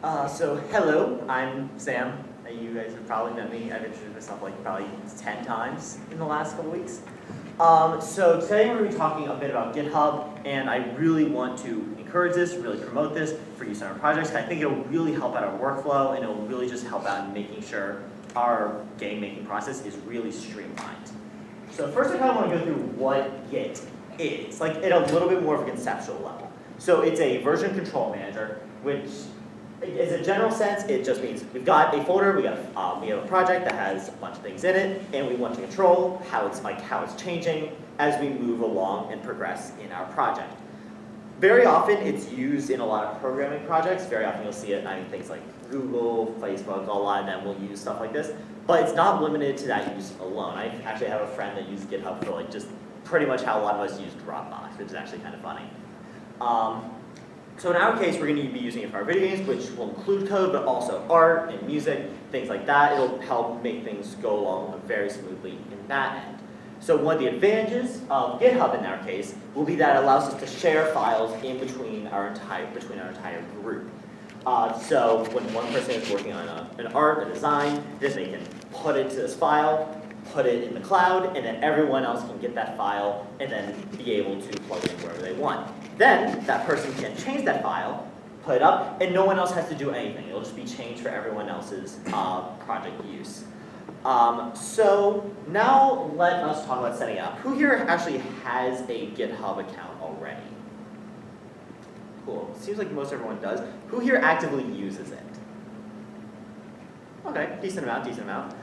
So hello, I'm Sam. You guys have probably met me. I've introduced myself like probably 10 times in the last couple weeks. So today we're going to be talking a bit about GitHub, and I really want to encourage this, really promote this for use on our projects. I think it'll really help out our workflow, and it'll really just help out in making sure our game making process is really streamlined. So first I kind of want to go through what Git is, like at a little bit more of a conceptual level. So it's a version control manager, which as a general sense, it just means we've got a folder, we have a project that has a bunch of things in it, and we want to control how it's changing as we move along and progress in our project. Very often, it's used in a lot of programming projects. Very often, you'll see it in things like Google, Facebook. A lot of them will use stuff like this, but it's not limited to that use alone. I actually have a friend that uses GitHub for like just pretty much how a lot of us use Dropbox, which is actually kind of funny. So in our case, we're going to be using it for our video games, which will include code, but also art and music, things like that. It'll help make things go along very smoothly in that end. So one of the advantages of GitHub in our case will be that it allows us to share files in between our entire group. So when one person is working on an art, a design, then they can put it to this file, put it in the cloud, and then everyone else can get that file and then be able to plug it in wherever they want. Then that person can change that file, put it up, and no one else has to do anything. It'll just be changed for everyone else's project use. So now let us talk about setting up. Who here actually has a GitHub account already? Cool. Seems like most everyone does. Who here actively uses it? Okay, decent amount.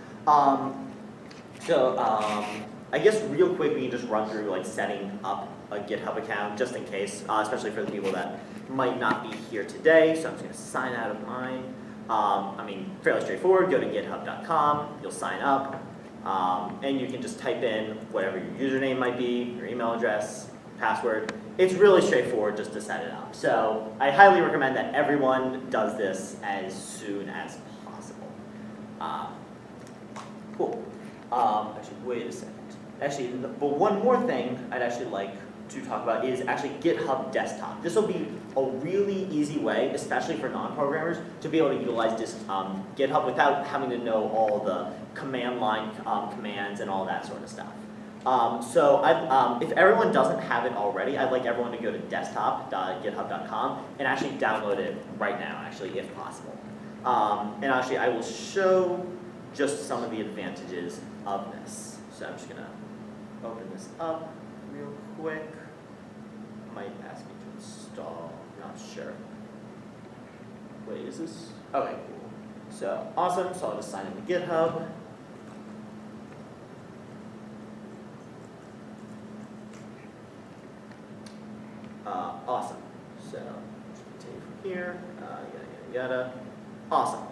I guess real quick we can just run through like setting up a GitHub account just in case, especially for the people that might not be here today. So I'm just going to sign out of mine. Fairly straightforward. Go to github.com, you'll sign up, and you can just type in whatever your username might be, your email address, password. It's really straightforward just to set it up. So I highly recommend that everyone does this as soon as possible. Cool. Actually, wait a second. Actually, but one more thing I'd actually like to talk about is actually Github Desktop. This will be a really easy way, especially for non-programmers, to be able to utilize this GitHub without having to know all the command line commands and all that sort of stuff. If everyone doesn't have it already, I'd like everyone to go to desktop.github.com and actually download it right now, actually, if possible. And actually, I will show just some of the advantages of this. So I'm just going to open this up real quick. Might ask me to install, not sure. Wait, is this? Okay, cool. So awesome, so I'll just sign into GitHub. Awesome, so just continue from here, yada. Awesome.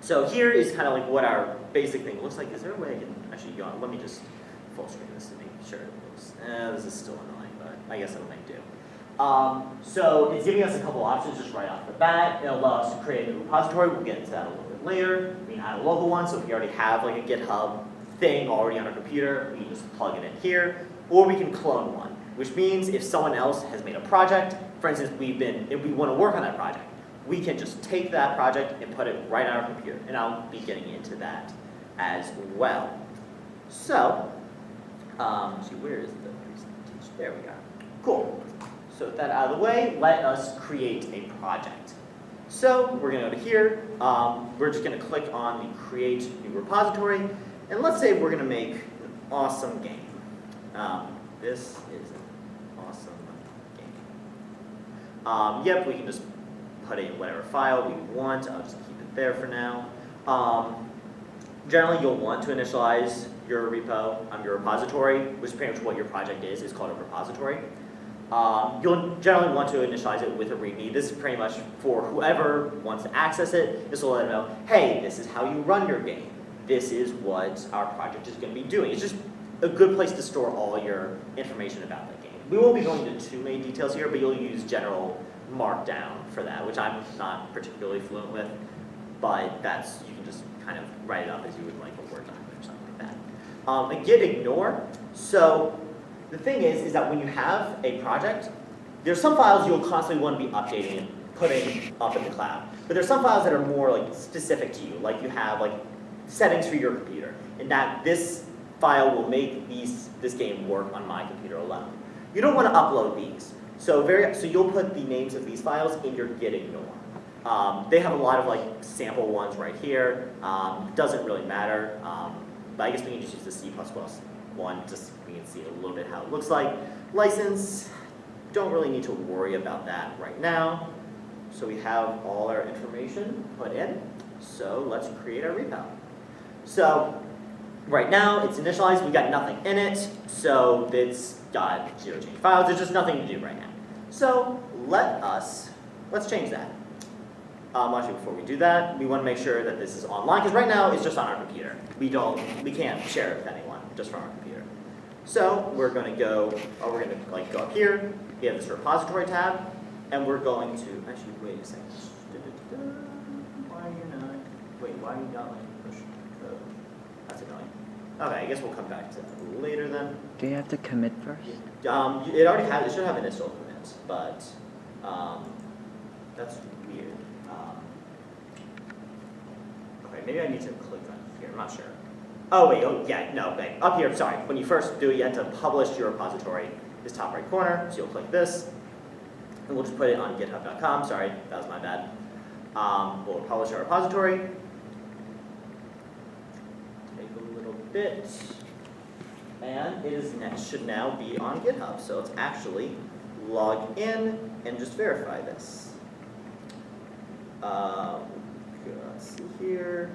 So here is kind of like what our basic thing looks like. Is there a way I can actually go on? Let me just full screen this to make sure it looks. This is still annoying, but I guess it'll make do. So it's giving us a couple options just right off the bat. It'll allow us to create a new repository. We'll get into that a little bit later. We can add a local one, so if we already have like a GitHub thing already on our computer, we can just plug it in here. Or we can clone one, which means if someone else has made a project, for instance, if we want to work on that project, we can just take that project and put it right on our computer. And I'll be getting into that as well. So, where is the presentation? There we go. Cool. So with that out of the way, let us create a project. So we're going to go to here. We're just going to click on the Create New Repository. And let's say we're going to make an awesome game. This is an awesome game. Yep, we can just put in whatever file we want. I'll just keep it there for now. Generally, you'll want to initialize your repo, your repository, which is pretty much what your project is called a repository. You'll generally want to initialize it with a README. This is pretty much for whoever wants to access it. This will let them know, hey, this is how you run your game. This is what our project is going to be doing. It's just a good place to store all your information about the game. We won't be going into too many details here, but you'll use general Markdown for that, which I'm not particularly fluent with, but you can just kind of write it up as you would like a Word document or something like that. And git ignore. So the thing is that when you have a project, there's some files you'll constantly want to be updating putting up in the cloud. But there's some files that are more like specific to you, like you have like settings for your computer, and that this file will make this game work on my computer alone. You don't want to upload these. So you'll put the names of these files in your git ignore. They have a lot of like sample ones right here. Doesn't really matter, but I guess we can just use the C++ one just so we can see a little bit how it looks like. License, don't really need to worry about that right now. So we have all our information put in. So let's create our repo. So right now it's initialized, we got nothing in it, so it's got 0 change files, there's just nothing to do right now. So let's change that. Actually, before we do that, we want to make sure that this is online, because right now it's just on our computer. We can't share it with anyone, just from our computer. So we're going to go up here. We have this repository tab, and we're going to actually wait a second. Why are you not? Wait, why are you not letting me push code? That's annoying. Okay, I guess we'll come back to that later then. Do you have to commit first? It already has. It should have initial commit, but that's weird. Okay, maybe I need to click on here. I'm not sure. Oh wait. Oh yeah. No. Okay. Up here. Sorry. When you first do it, you have to publish your repository. This top right corner. So you'll click this, and we'll just put it on github.com. Sorry, that was my bad. We'll publish our repository. Take a little bit. And it should now be on GitHub. So let's actually log in and just verify this. Let's see here.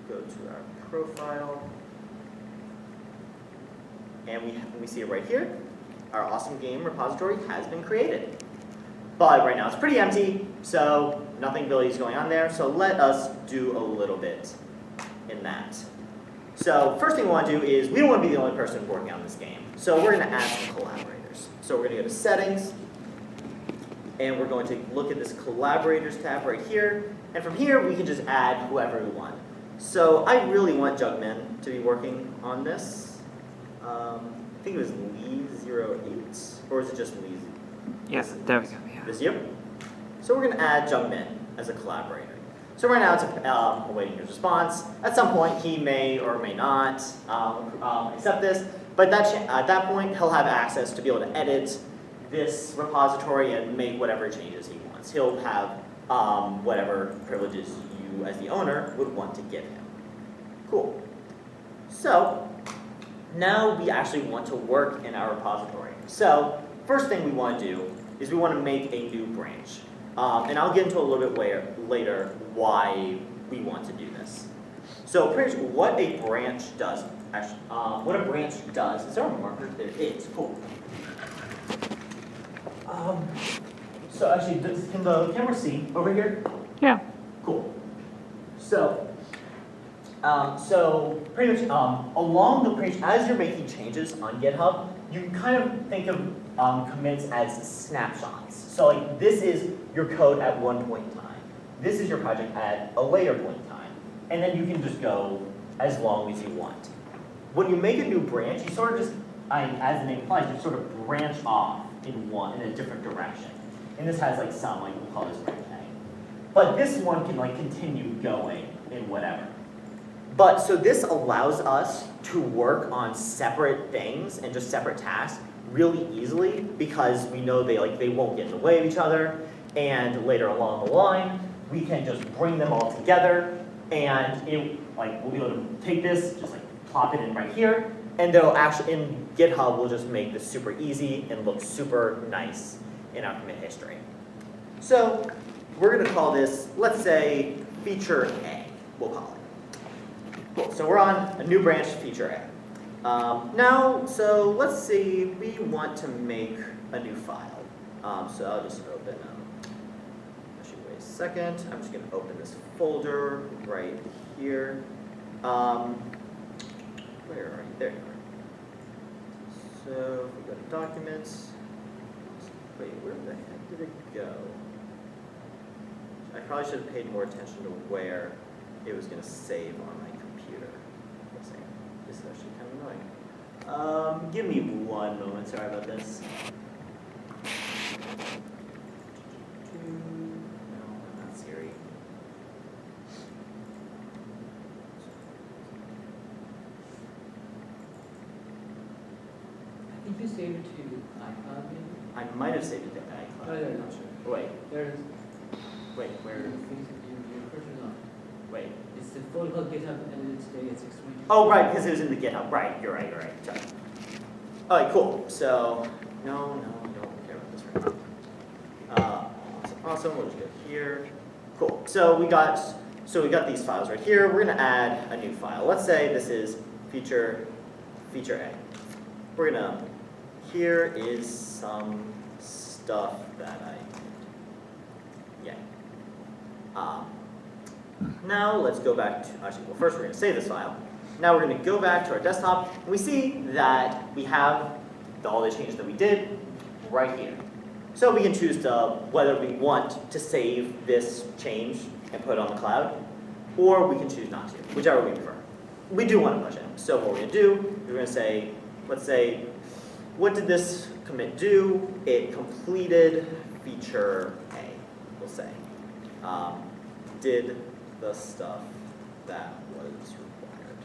Go to our profile. And we see it right here. Our awesome game repository has been created. But right now it's pretty empty, so nothing really is going on there. So let us do a little bit in that. So first thing we want to do is, we don't want to be the only person working on this game. So we're going to add some collaborators. So we're going to go to settings, and we're going to look at this collaborators tab right here. And from here, we can just add whoever we want. So I really want Jugman to be working on this. I think it was Lee08, or is it just Lee? Yes, there we go. Yeah. This you? So we're going to add Jugman as a collaborator. So right now it's awaiting his response. At some point he may or may not accept this, but at that point he'll have access to be able to edit this repository and make whatever changes he wants. He'll have whatever privileges you as the owner would want to give him. Cool. So now we actually want to work in our repository. So first thing we want to do is we want to make a new branch. And I'll get into a little bit later why we want to do this. So pretty much what a branch does, actually, is there a marker? There is, cool. So actually, can the camera see over here? Yeah. Cool. So pretty much along the branch, as you're making changes on GitHub, you can kind of think of commits as snapshots. So like this is your code at one point in time. This is your project at a later point in time. And then you can just go as long as you want. When you make a new branch, you sort of just, as the name implies, you sort of branch off in a different direction. And this has like some, like we'll call this branch A. But this one can like continue going in whatever. But so this allows us to work on separate things and just separate tasks really easily, because we know they won't get in the way of each other, and later along the line we can just bring them all together, and we'll be able to take this, just like plop it in right here, and they'll actually in GitHub we'll just make this super easy and look super nice in our commit history. So we're going to call this, let's say, feature A, we'll call it. Cool. So we're on a new branch, feature A. Now, so let's see, we want to make a new file. So I'll just open, actually wait a second, I'm just going to open this folder right here. Where are you? There you are. So if we go to documents, wait, where the heck did it go? I probably should have paid more attention to where it was going to save on my computer. This is actually kind of annoying. Give me one moment, sorry about this. save it to iCloud maybe? I might have saved it to Oh, iCloud. there, not sure. Wait, There it is. wait, where? Your cursor's on. Wait. It's the folder called GitHub edited today at 6:20. Oh, right, because it was in the GitHub. Right, you're right. Sorry. All right, cool. So, no, we don't care about this right now. Awesome. We'll just go here. Cool. So we got these files right here. We're gonna add a new file. Let's say this is feature A. We're gonna. Here is some stuff that I did. Yeah. Now let's go back to, actually, well first we're going to save this file. Now we're going to go back to our desktop, and we see that we have all the changes that we did right here. So we can choose whether we want to save this change and put it on the cloud, or we can choose not to, whichever we prefer. We do want to push it. So what we're going to do, we're going to say, let's say, what did this commit do? It completed feature A, we'll say. Did the stuff that was required.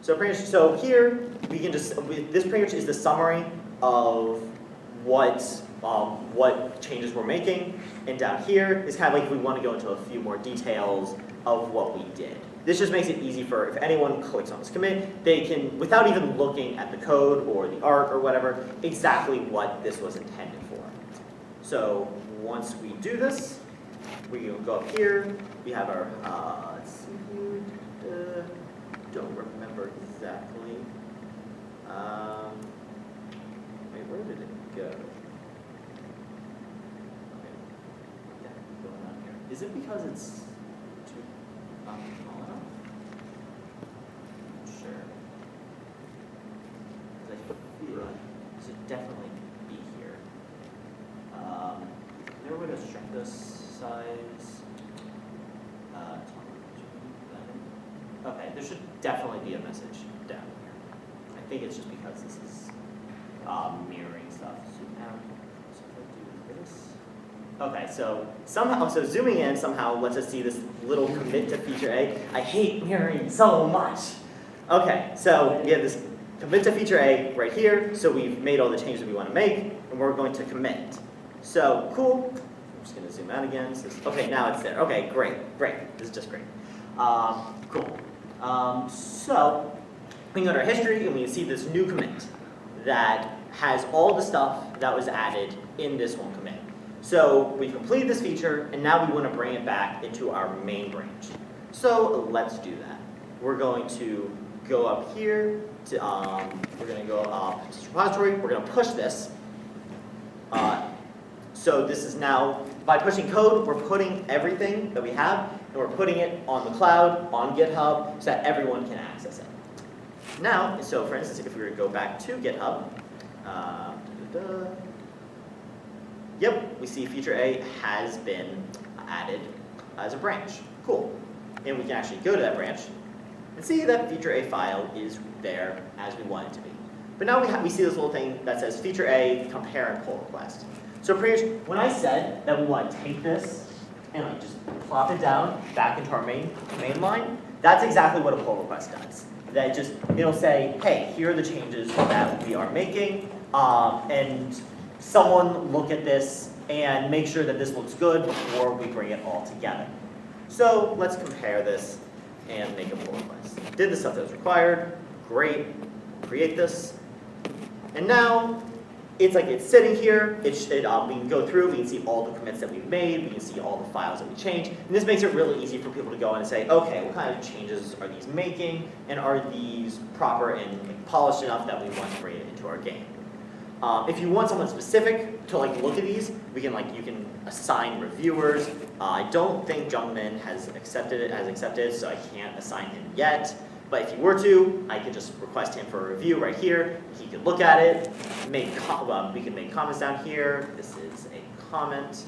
So here we can this pretty much is the summary of what changes we're making, and down here is kind of like if we want to go into a few more details of what we did. This just makes it easy for if anyone clicks on this commit, they can, without even looking at the code or the art or whatever, exactly what this was intended for. So once we do this, we will go up here. We have our, let's see here, don't remember exactly. Wait, where did it go? Okay, yeah, going on here. Is it because it's too small enough? Sure. Because I feel it should definitely be here. Is there a way to shrink this size? Okay, there should definitely be a message down here. I think it's just because this is mirroring stuff. Zoom out. So if I do this. Okay, so zooming in somehow lets us see this little commit to feature A. I hate mirroring so much. Okay, so we have this commit to feature A right here. So we've made all the changes we want to make, and we're going to commit. So cool. I'm just going to zoom out again. Okay, now it's there. Okay, great. This is just great. Cool. So we can go to our history and we can see this new commit that has all the stuff that was added in this one commit. So we've completed this feature, and now we want to bring it back into our main branch. So let's do that. We're going to go up here to we're going to go up to repository. We're going to push this. So this is now, by pushing code, we're putting everything that we have, and we're putting it on the cloud, on GitHub, so that everyone can access it. Now, so for instance, if we were to go back to GitHub, yep, we see feature A has been added as a branch. Cool. And we can actually go to that branch and see that feature A file is there as we want it to be. But now we see this little thing that says feature A, compare and pull request. So pretty much, when I said that we want to take this and like just plop it down back into our main line, that's exactly what a pull request does. That just, it'll say, hey, here are the changes that we are making, and someone look at this and make sure that this looks good before we bring it all together. So let's compare this and make a pull request. Did the stuff that was required, great, create this, and now it's like it's sitting here. We can go through, we can see all the commits that we've made, we can see all the files that we changed, and this makes it really easy for people to go in and say, okay, what kind of changes are these making, and are these proper and polished enough that we want to bring it into our game? If you want someone specific to like look at these, you can assign reviewers. I don't think Jungmin has accepted it, so I can't assign him yet. But if you were to, I could just request him for a review right here. He could look at it, we can make comments down here. This is a comment.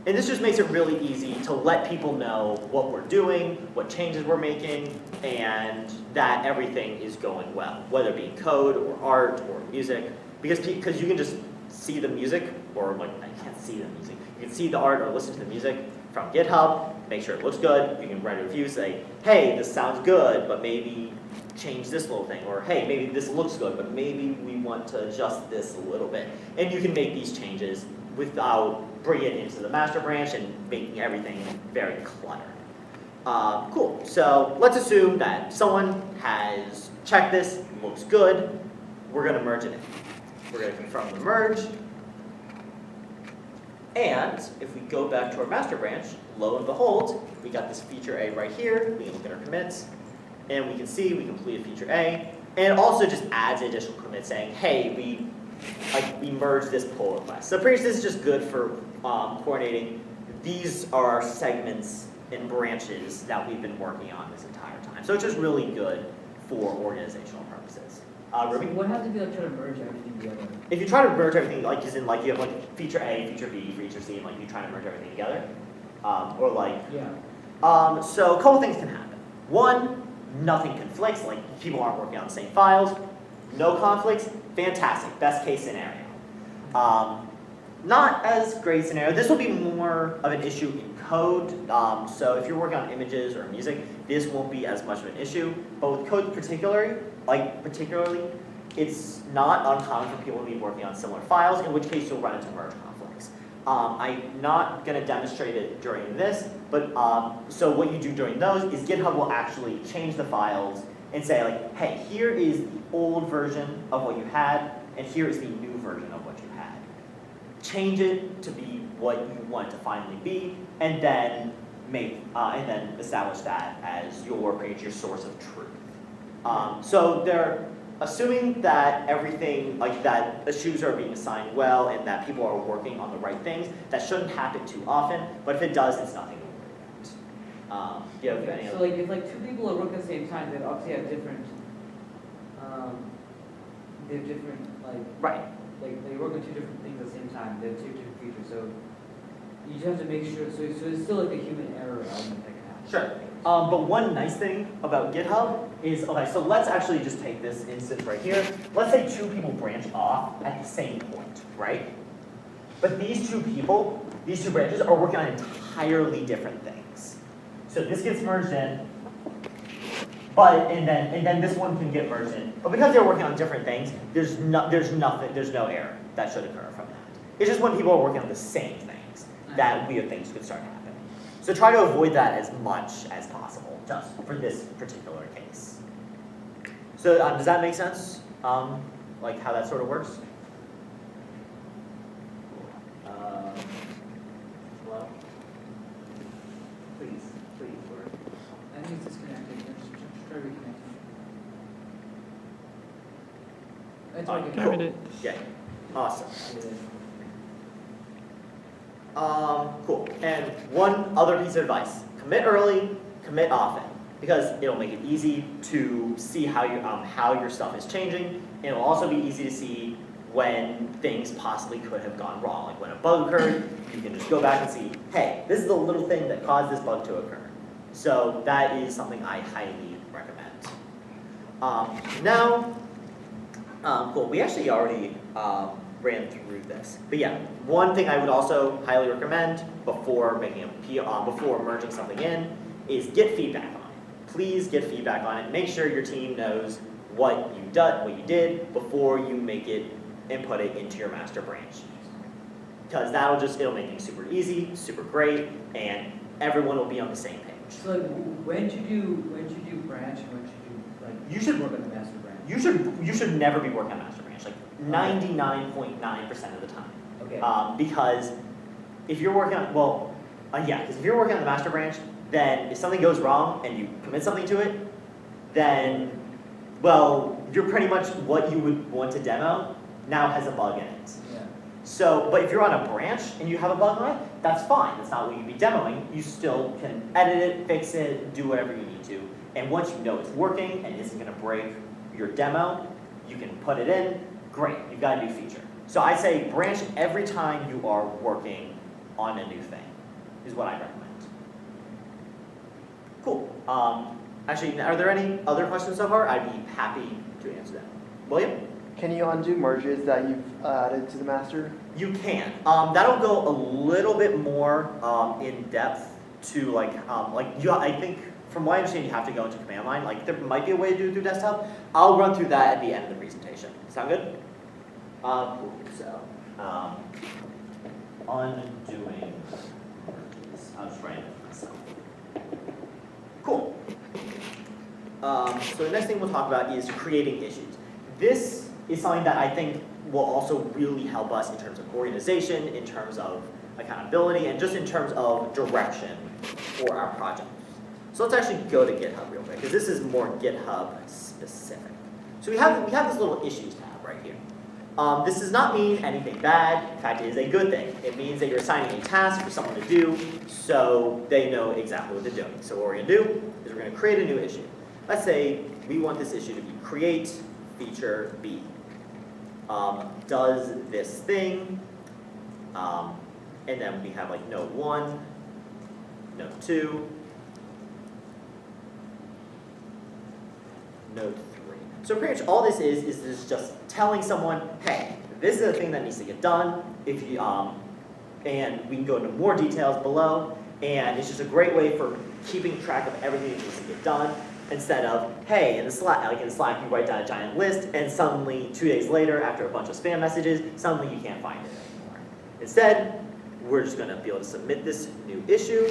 And this just makes it really easy to let people know what we're doing, what changes we're making, and that everything is going well, whether it be code or art or music, because you can just see the music, or like, I can't see the music. You You can see the art or listen to the music from GitHub, make sure it looks good. You can write a review, say, hey, this sounds good, but maybe change this little thing. Or hey, maybe this looks good, but maybe we want to adjust this a little bit. And you can make these changes without bringing it into the master branch and making everything very cluttered. Cool, so let's assume that someone has checked this, looks good. We're gonna merge it in. We're gonna confirm the merge. And if we go back to our master branch, lo and behold, we got this feature A right here. We can look at our commits, and we can see we completed feature A. And it also just adds an additional commit saying, hey, we merged this pull request. So pretty much this is just good for coordinating. These are segments and branches that we've been working on this entire time. So it's just really good for organizational purposes. Ruby? What happens if you try to merge everything together? If you try to merge everything, like as in like you have like feature A, feature B, feature C, and like you try to merge everything together, or like so a couple things can happen. One, nothing conflicts, like people aren't working on the same files. No conflicts, fantastic, best case scenario. Not as great scenario. This will be more of an issue in code. So if you're working on images or music, this won't be as much of an issue. But with code particularly, it's not uncommon for people to be working on similar files, in which case you'll run into merge conflicts. I'm not going to demonstrate it during this, but so what you do during those is GitHub will actually change the files and say like, hey, here is the old version of what you had, and here is the new version of what you had. Change it to be what you want it to finally be, and then establish that as your source of truth. So they're assuming that everything, like that issues are being assigned well and that people are working on the right things. That shouldn't happen too often, but if it does, it's nothing to worry about. You have any So other? like if like two people are working at the same time, they obviously have different, Right. like they work on two different things at the same time. They have two different features, so you just have to make sure. So it's still like a human error element that can happen. Sure. But one nice thing about GitHub is, okay, so let's actually just take this instance right here. Let's say two people branch off at the same point, right? But these two branches are working on entirely different things. So this gets merged in, and then this one can get merged in. But because they're working on different things, there's no error that should occur from that. It's just when people are working on the same things that weird things could start happening. So try to avoid that as much as possible, just for this particular case. So does that make sense? Like how that sort of works? Well, please work. I think it's disconnected. Just try reconnecting. It's Oh, working. cool. There it is. Yeah, awesome. Cool. And one other piece of advice: commit early, commit often, because it'll make it easy to see how your stuff is changing. And it'll also be easy to see when things possibly could have gone wrong. Like when a bug occurred, you can just go back and see, hey, this is the little thing that caused this bug to occur. So that is something I highly recommend. Cool. We actually already ran through this, but yeah, one thing I would also highly recommend before before merging something in is get feedback on it. Please get feedback on it. Make sure your team knows what you did before you input it into your master branch, because it'll make things super easy, super great, and everyone will be on the same page. So like, when should you branch and when should you You should work on the master branch? You should never be working on master branch, like 99.9% of the time. Okay. Because if you're working on, because if you're working on the master branch, then if something goes wrong and you commit something to it, then, you're pretty much what you would want to demo now has a bug in it. Yeah. So, but if you're on a branch and you have a bug on it, that's fine. That's not what you'd be demoing. You still can edit it, fix it, do whatever you need to. And once you know it's working and isn't going to break your demo, you can put it in. Great, you've got a new feature. So I say branch every time you are working on a new thing, is what I recommend. Cool. Actually, are there any other questions so far? I'd be happy to answer them. William? Can you undo merges that you've added to the master? You can. That'll go a little bit more in depth to I think from what I understand you have to go into command line. Like there might be a way to do it through desktop. I'll run through that at the end of the presentation. Sound good? Cool. So undoing merges. I'll just write it myself. Cool. So the next thing we'll talk about is creating issues. This is something that I think will also really help us in terms of organization, in terms of accountability, and just in terms of direction for our projects. So let's actually go to GitHub real quick, because this is more GitHub specific. So we have this little issues tab right here. This does not mean anything bad. In fact, it is a good thing. It means that you're assigning a task for someone to do, so they know exactly what they're doing. So what we're going to do is we're going to create a new issue. Let's say we want this issue to be create feature B. Does this thing, and then we have like note 1, note 2, note 3. So pretty much all this is just telling someone, hey, this is a thing that needs to get done. If you and we can go into more details below. And it's just a great way for keeping track of everything that needs to get done. Instead of, hey, in Slack you write down a giant list, and suddenly 2 days later, after a bunch of spam messages, suddenly you can't find it anymore. Instead, we're just going to be able to submit this new issue,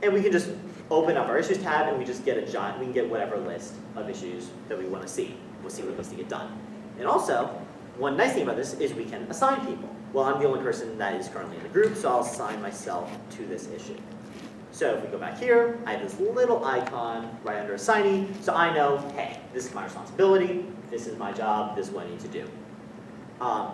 and we can just open up our issues tab, and we just get we can get whatever list of issues that we want to see. We'll see what needs to get done. And also, one nice thing about this is we can assign people. Well, I'm the only person that is currently in the group, so I'll assign myself to this issue. So if we go back here, I have this little icon right under assignee, so I know, hey, this is my responsibility, this is my job, this is what I need to do.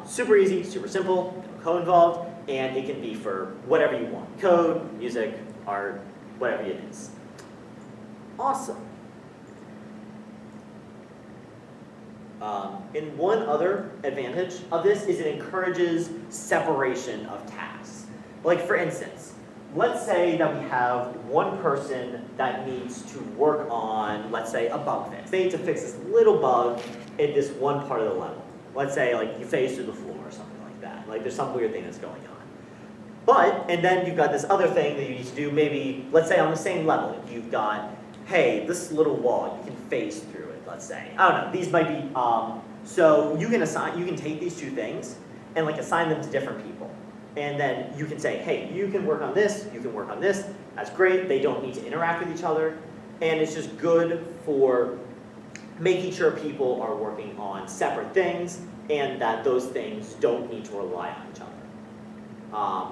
Super easy, super simple, no code involved, and it can be for whatever you want. Code, music, art, whatever it is. Awesome. And one other advantage of this is it encourages separation of tasks. Like for instance, let's say that we have one person that needs to work on, let's say, a bug fix. They need to fix this little bug in this one part of the level. Let's say like you phase through the floor or something like that. Like there's some weird thing that's going on. And then you've got this other thing that you need to do, maybe, let's say on the same level, you've got, hey, this little wall, you can phase through it, let's say. I don't know, these might be, so you can take these two things and like assign them to different people. And then you can say, hey, you can work on this, you can work on this. That's great. They don't need to interact with each other. And it's just good for making sure people are working on separate things and that those things don't need to rely on each other.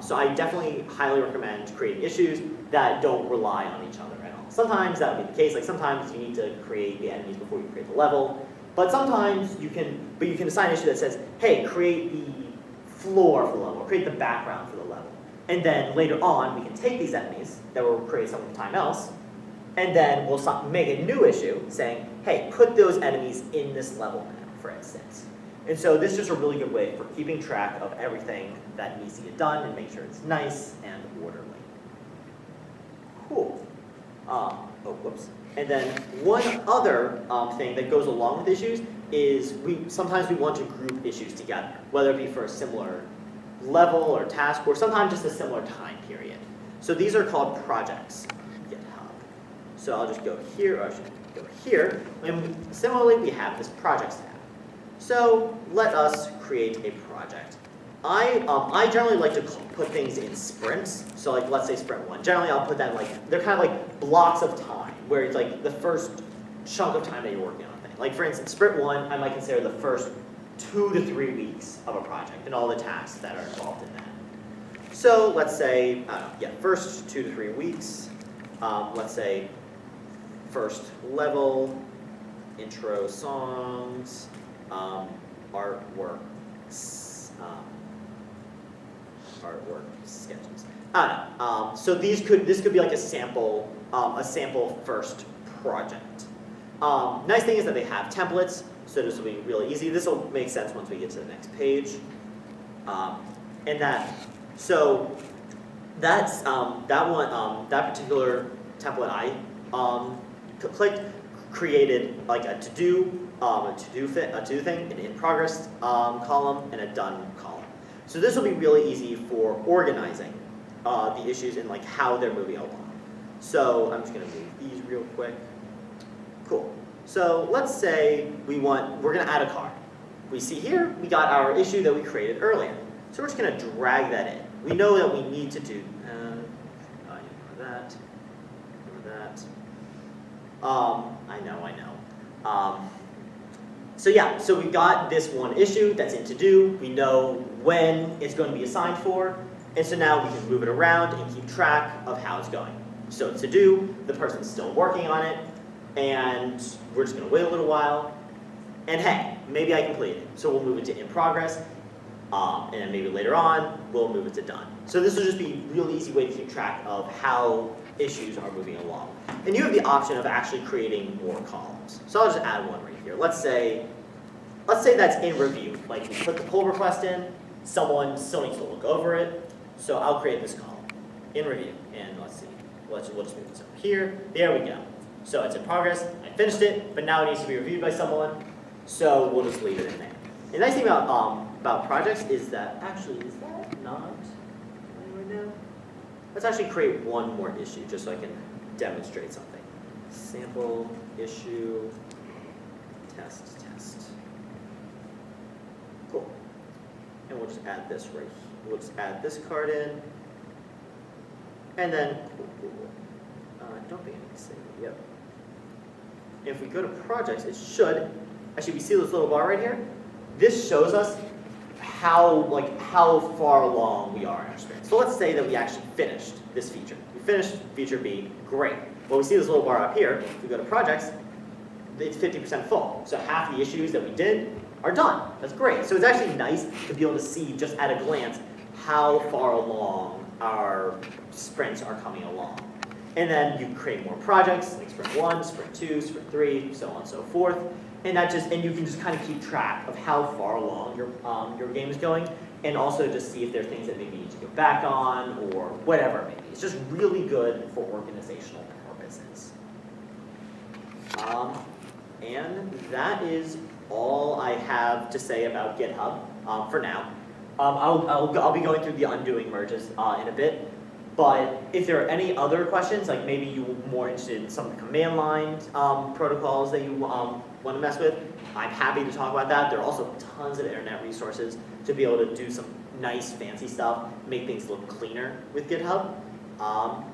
So I definitely highly recommend creating issues that don't rely on each other at all. Sometimes that would be the case. Like sometimes you need to create the enemies before you create the level. But sometimes you can assign an issue that says, hey, create the floor for the level, or create the background for the level. And then later on, we can take these enemies that will create sometime else, and then we'll make a new issue saying, hey, put those enemies in this level now, for instance. And so this is just a really good way for keeping track of everything that needs to get done and make sure it's nice and orderly. Cool. Whoops. And then one other thing that goes along with issues is sometimes we want to group issues together, whether it be for a similar level or task, or sometimes just a similar time period. So these are called projects in GitHub. So I'll just go here, or I should go here, and similarly we have this projects tab. So let us create a project. I generally like to put things in sprints. So like let's say sprint 1. Generally I'll put that in like, they're kind of like blocks of time, where it's like the first chunk of time that you're working on a thing. Like for instance, sprint 1, I might consider the first 2 to 3 weeks of a project and all the tasks that are involved in that. So let's say, first 2 to 3 weeks. Let's say first level, intro songs, artwork sketches. I don't know. So this could be like a sample first project. Nice thing is that they have templates, so this will be really easy. This will make sense once we get to the next page. That particular template I clicked created like a to-do a to-do thing, an in progress column, and a done column. So this will be really easy for organizing the issues and like how they're moving along. So I'm just gonna move these real quick. Cool. So let's say we're gonna add a card. We see here, we got our issue that we created earlier. So we're just gonna drag that in. We know that we need to do, that. I know. So yeah, so we've got this one issue that's in to do. We know when it's going to be assigned for. And so now we can move it around and keep track of how it's going. So it's to do, the person's still working on it, and we're just gonna wait a little while. And hey, maybe I completed it. So we'll move it to in progress. And then maybe later on, we'll move it to done. So this will just be a really easy way to keep track of how issues are moving along. And you have the option of actually creating more columns. So I'll just add one right here. Let's say that's in review. Like we put the pull request in, someone still needs to look over it. So I'll create this column, in review. And let's see, we'll just move this over here. There we go. So it's in progress, I finished it, but now it needs to be reviewed by someone. So we'll just leave it in there. The nice thing about projects is that, actually, is that not right now? Let's actually create one more issue just so I can demonstrate something. Sample, issue, test. Cool. And we'll just add this right here. We'll just add this card in. And then, don't be anything. Yep. If we go to projects, it should, actually we see this little bar right here? This shows us how far along we are in our sprint. So let's say that we actually finished this feature. We finished feature B, great. Well, we see this little bar up here. If we go to projects, it's 50% full. So half the issues that we did are done. That's great. So it's actually nice to be able to see just at a glance how far along our sprints are coming along. And then you create more projects, like sprint 1, sprint 2, sprint 3, so on and so forth. And you can just kind of keep track of how far along your game is going, and also just see if there are things that maybe you need to go back on or whatever it may be. It's just really good for organizational purposes. And that is all I have to say about GitHub for now. I'll be going through the undoing merges in a bit. But if there are any other questions, like maybe you're more interested in some of the command line protocols that you want to mess with, I'm happy to talk about that. There are also tons of internet resources to be able to do some nice fancy stuff, make things look cleaner with GitHub.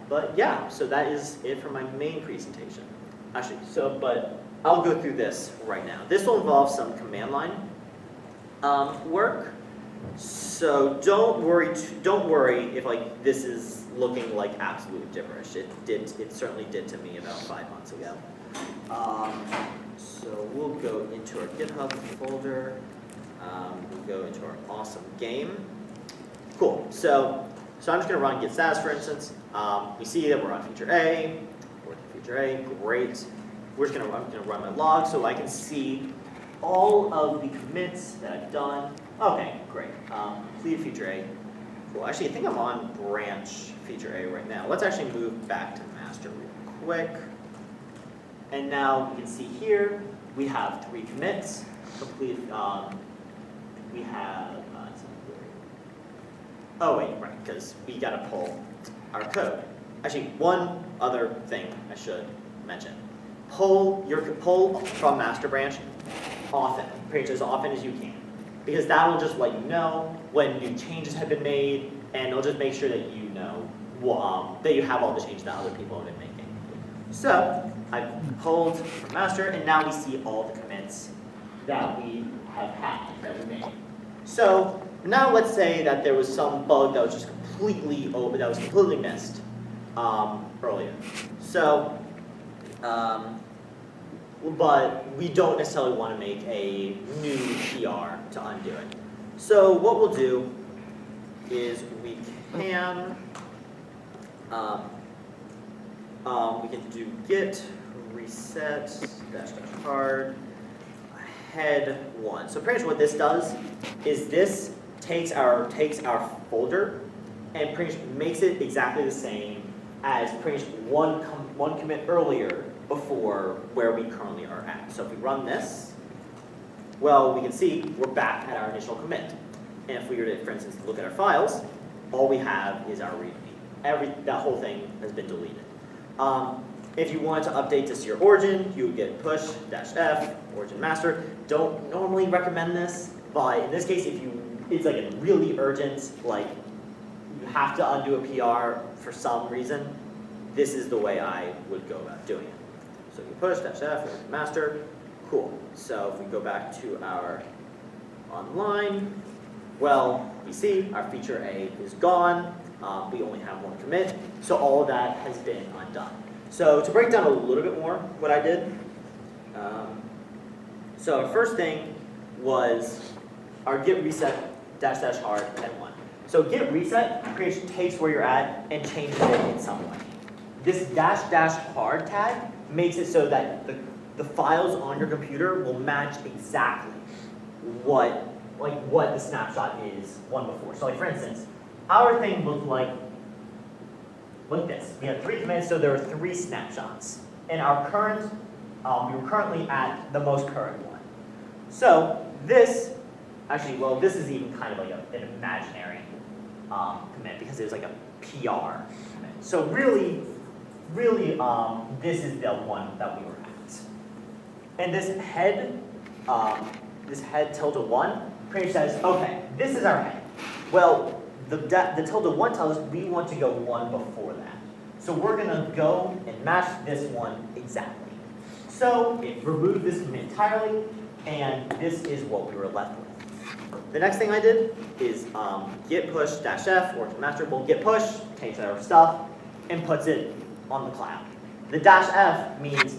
But yeah, so that is it for my main presentation. Actually, but I'll go through this right now. This will involve some command line work. So don't worry if like this is looking like absolute gibberish. It certainly did to me about 5 months ago. So we'll go into our GitHub folder. We'll go into our awesome game. Cool. So I'm just going to run git status, for instance. We see that we're on feature A. Working feature A. Great. I'm going to run my log so I can see all of the commits that I've done. Okay, great. Completed feature A. Cool. Actually, I think I'm on branch feature A right now. Let's actually move back to master real quick. And now we can see here we have 3 commits. Completed. We have. Oh wait, right, because we got to pull our code. Actually, one other thing I should mention: pull from master branch often, pretty much as often as you can. Because that will just let you know when new changes have been made, and it'll just make sure that you know that you have all the changes that other people have been making. So I've pulled from master, and now we see all the commits that we have had, that we made. So now let's say that there was some bug that was just completely missed earlier. So, but we don't necessarily want to make a new PR to undo it. So what we'll do is we can do git reset -- hard head 1. So pretty much what this does is this takes our folder and pretty much makes it exactly the same as pretty much one commit earlier before where we currently are at. So if we run this, Well, we can see we're back at our initial commit. And if we were to, for instance, look at our files, all we have is our README. That whole thing has been deleted. If you wanted to update this to your origin, you would get push -f, origin master. Don't normally recommend this, but in this case, it's like a really urgent, like you have to undo a PR for some reason, this is the way I would go about doing it. So you push -f, origin master, cool. So if we go back to our online, well, we see our feature A is gone. We only have one commit, so all of that has been undone. So to break down a little bit more what I did, so our first thing was our git reset --hard -1. So git reset takes where you're at and changes it in some way. This --hard tag makes it so that the files on your computer will match exactly what the snapshot is one before. So like for instance, our thing looked like this. We had 3 commits, so there were 3 snapshots. And our current, we were currently at the most current one. So this, actually, well, this is even kind of like an imaginary commit because it was like a PR commit. So really, this is the one that we were at. And this head tilde1 pretty much says, okay, this is our head. Well, the tilde1 tells us we want to go one before that. So we're going to go and match this one exactly. So it removed this commit entirely, and this is what we were left with. The next thing I did is git push -f, origin master, will git push, takes our stuff, and puts it on the cloud. The -f means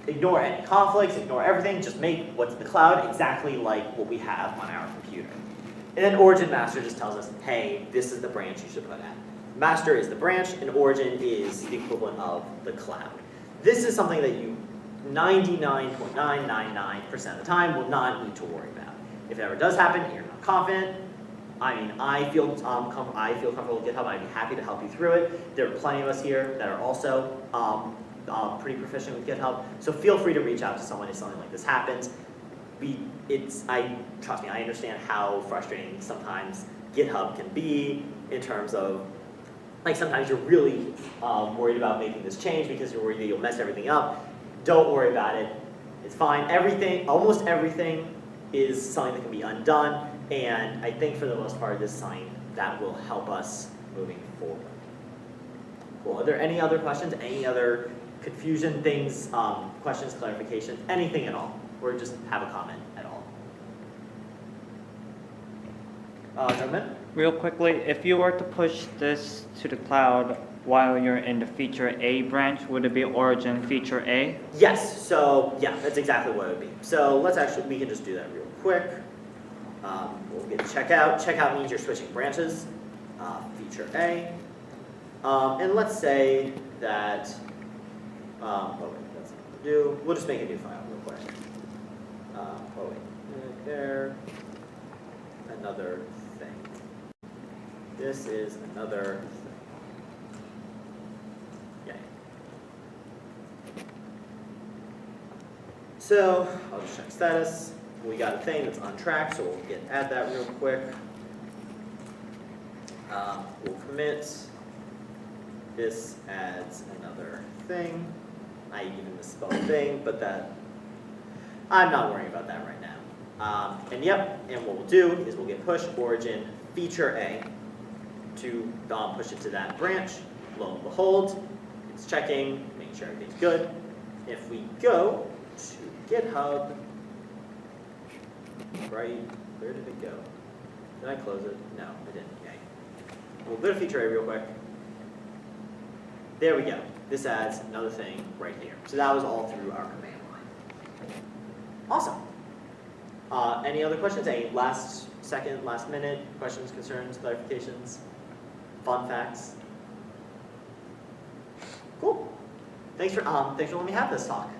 ignore any conflicts, ignore everything, just make what's in the cloud exactly like what we have on our computer. And then origin master just tells us, hey, this is the branch you should put at. Master is the branch, and origin is the equivalent of the cloud. This is something that you 99.999% of the time will not need to worry about. If it ever does happen and you're not confident, I mean, I feel comfortable with GitHub. I'd be happy to help you through it. There are plenty of us here that are also pretty proficient with GitHub, so feel free to reach out to someone if something like this happens. Trust me, I understand how frustrating sometimes GitHub can be in terms of, like sometimes you're really worried about making this change because you're worried that you'll mess everything up. Don't worry about it. It's fine. Almost everything is something that can be undone, and I think for the most part, this is something that will help us moving forward. Cool. Are there any other questions? Any other confusion, things, questions, clarifications, anything at all? Or just have a comment at all? Gentlemen? Real quickly, if you were to push this to the cloud while you're in the feature A branch, would it be origin feature A? Yes, so yeah, that's exactly what it would be. So we can just do that real quick. We'll get checkout. Checkout means you're switching branches, feature A. And let's say that, oh wait, that's not what to do. We'll just make a new file real quick. Oh wait, there, another thing. This is another thing. Yeah. So I'll just check status. We got a thing that's on track, so we'll add that real quick. We'll commit. This adds another thing. I even misspelled thing, but I'm not worrying about that right now. And what we'll do is we'll get push origin feature A to push it to that branch. Lo and behold, it's checking, making sure everything's good. If we go to GitHub, right, where did it go? Did I close it? No, I didn't. Okay. We'll go to feature A real quick. There we go. This adds another thing right here. So that was all through our command line. Awesome. Any other questions? Any last minute questions, concerns, clarifications, fun facts? Cool. Thanks for letting me have this talk.